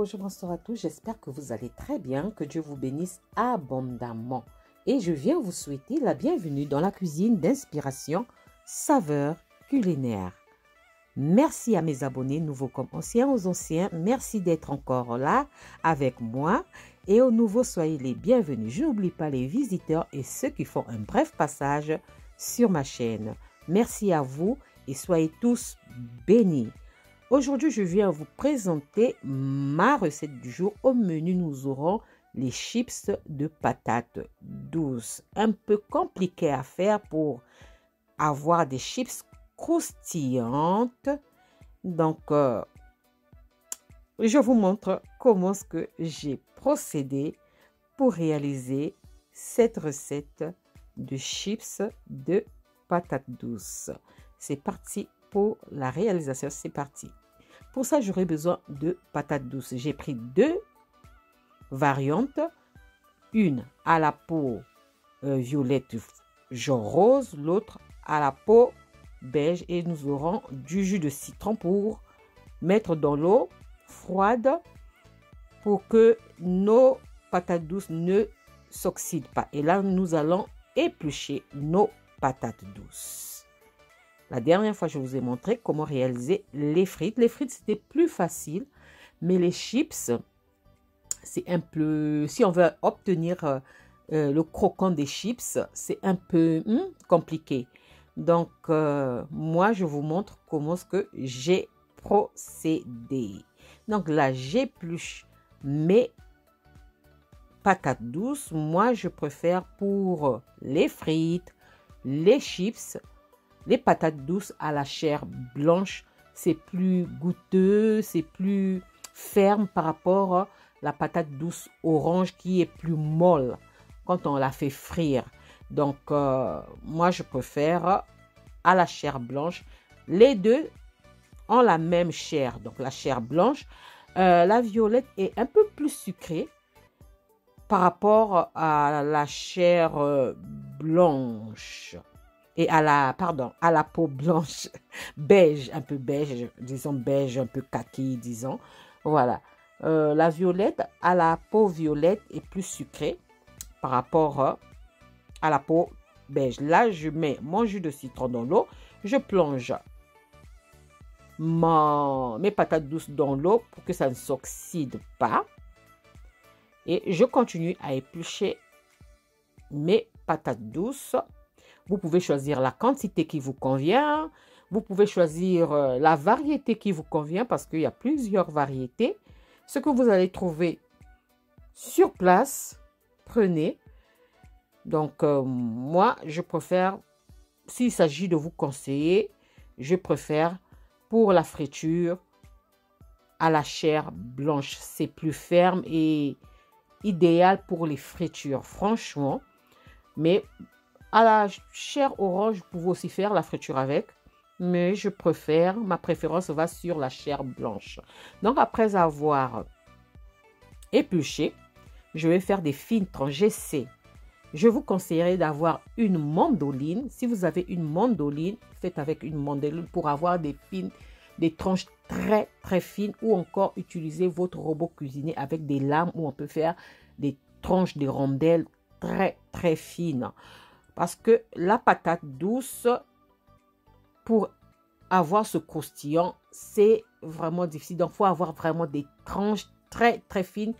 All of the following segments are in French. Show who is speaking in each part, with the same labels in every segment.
Speaker 1: bonjour, bonsoir à tous. J'espère que vous allez très bien, que Dieu vous bénisse abondamment. Et je viens vous souhaiter la bienvenue dans la cuisine d'inspiration saveur culinaire. Merci à mes abonnés, nouveaux comme anciens, aux anciens. Merci d'être encore là avec moi. Et aux nouveaux, soyez les bienvenus. Je n'oublie pas les visiteurs et ceux qui font un bref passage sur ma chaîne. Merci à vous et soyez tous bénis. Aujourd'hui, je viens vous présenter ma recette du jour. Au menu, nous aurons les chips de patates douces. Un peu compliqué à faire pour avoir des chips croustillantes. Donc, je vous montre comment ce que j'ai procédé pour réaliser cette recette de chips de patates douces. C'est parti pour la réalisation, c'est parti. Pour ça, j'aurai besoin de patates douces. J'ai pris deux variantes. Une à la peau violette jaune rose, l'autre à la peau beige. Et nous aurons du jus de citron pour mettre dans l'eau froide pour que nos patates douces ne s'oxydent pas. Et là, nous allons éplucher nos patates douces. La dernière fois, je vous ai montré comment réaliser les frites. Les frites, c'était plus facile, mais les chips, c'est un peu... Si on veut obtenir le croquant des chips, c'est un peu compliqué. Donc, moi, je vous montre comment ce que j'ai procédé. Donc là, j'épluche mes patates douces. Moi, je préfère pour les frites, les chips, les patates douces à la chair blanche. C'est plus goûteux, c'est plus ferme par rapport à la patate douce orange qui est plus molle quand on la fait frire. Donc, moi, je préfère à la chair blanche. Les deux ont la même chair, donc la chair blanche. La violette est un peu plus sucrée par rapport à la chair blanche. Et à la peau blanche, beige, un peu beige, disons beige, un peu kaki, disons. Voilà. La violette, à la peau violette est plus sucrée par rapport à la peau beige. Là, je mets mon jus de citron dans l'eau. Je plonge mes patates douces dans l'eau pour que ça ne s'oxyde pas. Et je continue à éplucher mes patates douces. Vous pouvez choisir la quantité qui vous convient. Vous pouvez choisir la variété qui vous convient parce qu'il y a plusieurs variétés. Ce que vous allez trouver sur place, prenez. Donc, moi, je préfère, s'il s'agit de vous conseiller, je préfère pour la friture à la chair blanche. C'est plus ferme et idéal pour les fritures, franchement. Mais à la chair orange, vous pouvez aussi faire la friture avec. Mais je préfère, ma préférence va sur la chair blanche. Donc, après avoir épluché, je vais faire des fines tranches. J'essaie. Je vous conseillerais d'avoir une mandoline. Si vous avez une mandoline, faites avec une mandoline pour avoir des tranches très, très fines. Ou encore, utiliser votre robot cuisinier avec des lames où on peut faire des tranches de rondelles très, très fines. Parce que la patate douce, pour avoir ce croustillant, c'est vraiment difficile. Donc, il faut avoir vraiment des tranches très, très fines.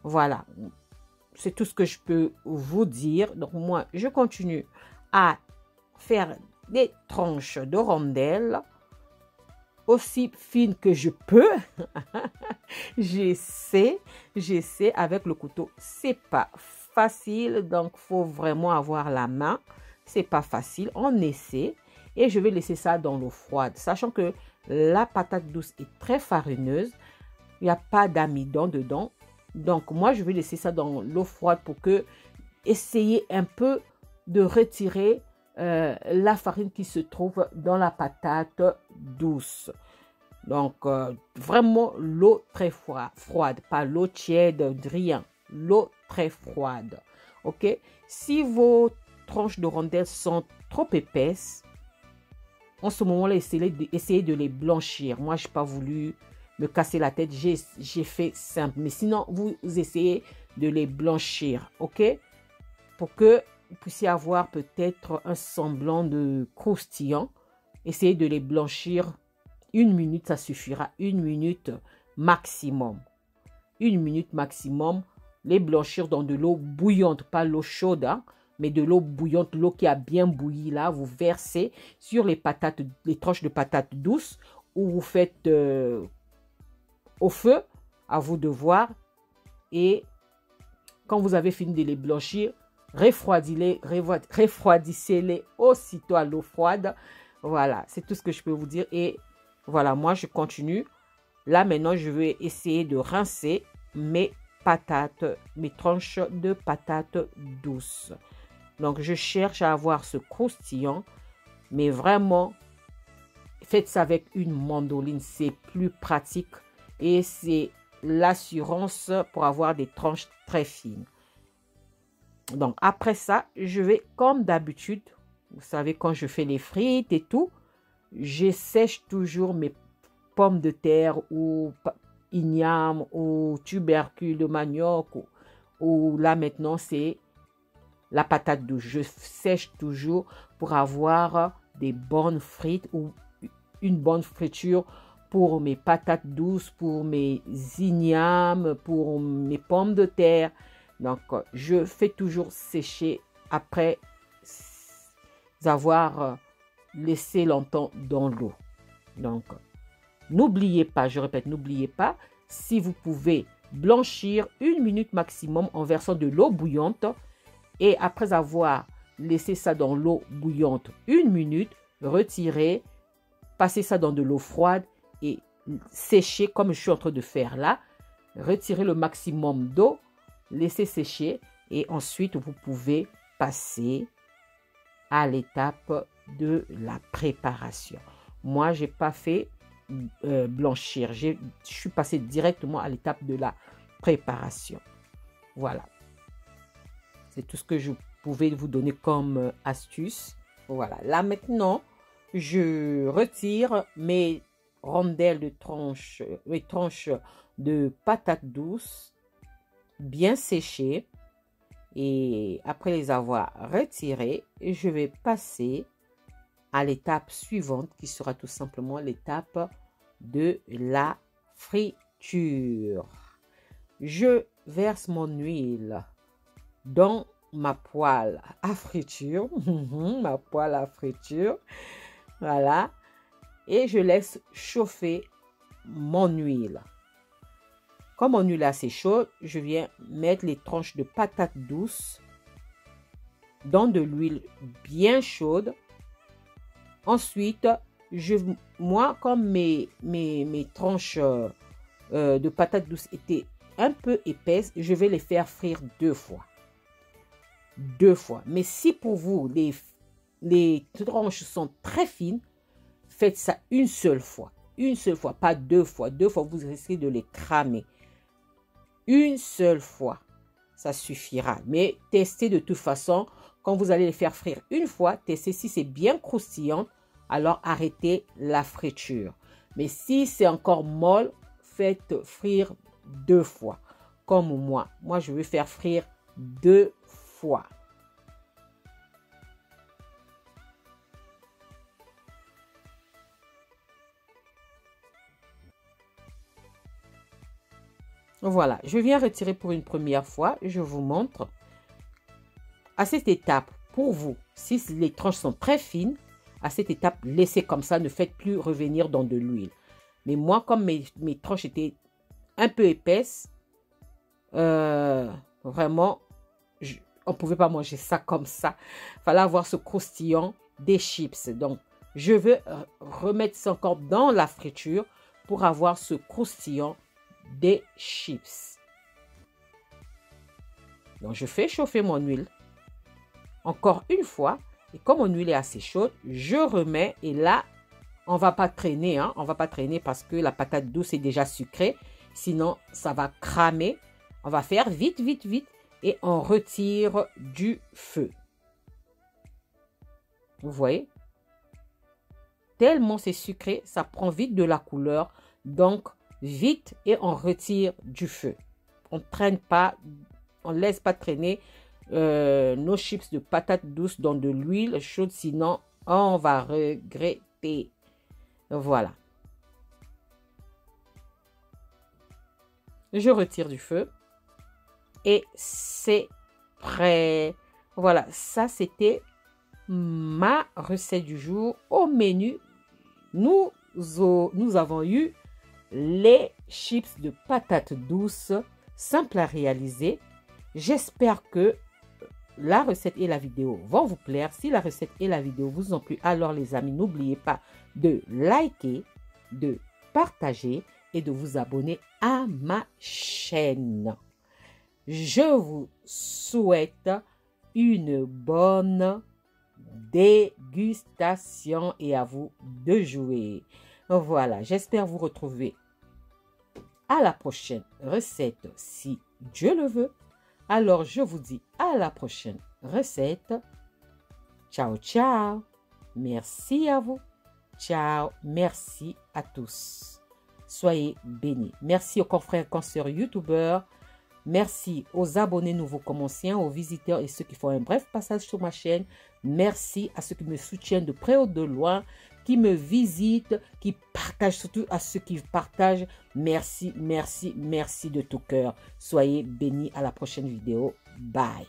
Speaker 1: Voilà. C'est tout ce que je peux vous dire. Donc, moi, je continue à faire des tranches de rondelles aussi fines que je peux. J'essaie avec le couteau. C'est pas facile, donc il faut vraiment avoir la main. C'est pas facile, on essaie. Et je vais laisser ça dans l'eau froide, sachant que la patate douce est très farineuse. Il n'y a pas d'amidon dedans. Donc, moi, je vais laisser ça dans l'eau froide pour que essayer un peu de retirer la farine qui se trouve dans la patate douce. Donc, vraiment l'eau très froide, pas l'eau tiède, rien. L'eau très froide. Ok? Si vos tranches de rondelles sont trop épaisses, en ce moment-là, essayez de les blanchir. Moi, je n'ai pas voulu me casser la tête. J'ai fait simple. Mais sinon, vous essayez de les blanchir, ok? Pour que vous puissiez avoir peut-être un semblant de croustillant. Essayez de les blanchir 1 minute, ça suffira. 1 minute maximum. 1 minute maximum. Les blanchir dans de l'eau bouillante, pas l'eau chaude, hein, mais de l'eau bouillante, l'eau qui a bien bouilli là. Vous versez sur les patates, les tranches de patates douces ou vous faites au feu, à vous de voir. Et quand vous avez fini de les blanchir, refroidissez-les aussitôt à l'eau froide. Voilà, c'est tout ce que je peux vous dire. Et voilà, moi, je continue. Là, maintenant, je vais essayer de rincer mes patates, mes tranches de patates douces. Donc, je cherche à avoir ce croustillant. Mais vraiment, faites ça avec une mandoline. C'est plus pratique. Et c'est l'assurance pour avoir des tranches très fines. Donc, après ça, je vais, comme d'habitude, vous savez, quand je fais les frites et tout, je sèche toujours mes pommes de terre ou igname ou tubercule de manioc ou là maintenant, c'est la patate douce. Je sèche toujours pour avoir des bonnes frites ou une bonne friture pour mes patates douces, pour mes ignames, pour mes pommes de terre. Donc, je fais toujours sécher après avoir laissé longtemps dans l'eau. Donc, n'oubliez pas, je répète, n'oubliez pas, si vous pouvez blanchir 1 minute maximum en versant de l'eau bouillante et après avoir laissé ça dans l'eau bouillante 1 minute, retirez, passez ça dans de l'eau froide et séchez comme je suis en train de faire là. Retirez le maximum d'eau, laissez sécher et ensuite vous pouvez passer à l'étape de la préparation. Moi, je n'ai pas fait blanchir. Je suis passée directement à l'étape de la préparation. Voilà. C'est tout ce que je pouvais vous donner comme astuce. Voilà. Là, maintenant, je retire mes rondelles de tranches, mes tranches de patates douces bien séchées. Et après les avoir retirées, je vais passer à l'étape suivante qui sera tout simplement l'étape de la friture. Je verse mon huile dans ma poêle à friture. Ma poêle à friture. Voilà. Et je laisse chauffer mon huile. Comme mon huile est assez chaude, je viens mettre les tranches de patates douces dans de l'huile bien chaude. Ensuite, moi, comme mes tranches de patates douces étaient un peu épaisses, je vais les faire frire 2 fois. 2 fois. Mais si pour vous, les tranches sont très fines, faites ça une seule fois. Une seule fois, pas 2 fois. 2 fois, vous risquez de les cramer. Une seule fois, ça suffira. Mais testez de toute façon. Quand vous allez les faire frire une fois, testez si c'est bien croustillant. Alors arrêtez la friture. Mais si c'est encore molle, faites frire 2 fois. Comme moi. Moi, je vais faire frire 2 fois. Voilà, je viens retirer pour une première fois. Je vous montre. À cette étape, pour vous, si les tranches sont très fines, à cette étape, laissez comme ça. Ne faites plus revenir dans de l'huile. Mais moi, comme mes tranches étaient un peu épaisses, vraiment, on ne pouvait pas manger ça comme ça. Il fallait avoir ce croustillant des chips. Donc, je veux remettre ça encore dans la friture pour avoir ce croustillant des chips. Donc, je fais chauffer mon huile encore une fois. Et comme mon huile est assez chaude, je remets. Et là, on ne va pas traîner. On ne va pas traîner parce que la patate douce est déjà sucrée. Sinon, ça va cramer. On va faire vite, vite, vite. Et on retire du feu. Vous voyez? Tellement c'est sucré, ça prend vite de la couleur. Donc, vite et on retire du feu. On ne traîne pas, on ne laisse pas traîner nos chips de patates douces dans de l'huile chaude, sinon on va regretter. Voilà. Je retire du feu et c'est prêt. Voilà, ça c'était ma recette du jour. Au menu, nous avons eu les chips de patates douces, simples à réaliser. J'espère que la recette et la vidéo vont vous plaire. Si la recette et la vidéo vous ont plu, alors les amis, n'oubliez pas de liker, de partager et de vous abonner à ma chaîne. Je vous souhaite une bonne dégustation et à vous de jouer. Voilà, j'espère vous retrouver à la prochaine recette si Dieu le veut. Alors, je vous dis à la prochaine recette. Ciao, ciao. Merci à vous. Ciao. Merci à tous. Soyez bénis. Merci aux confrères, consoeurs, youtubeurs. Merci aux abonnés nouveaux comme anciens, aux visiteurs et ceux qui font un bref passage sur ma chaîne. Merci à ceux qui me soutiennent de près ou de loin, qui me visitent, qui partagent, surtout à ceux qui partagent. Merci, merci, merci de tout cœur. Soyez bénis à la prochaine vidéo. Bye.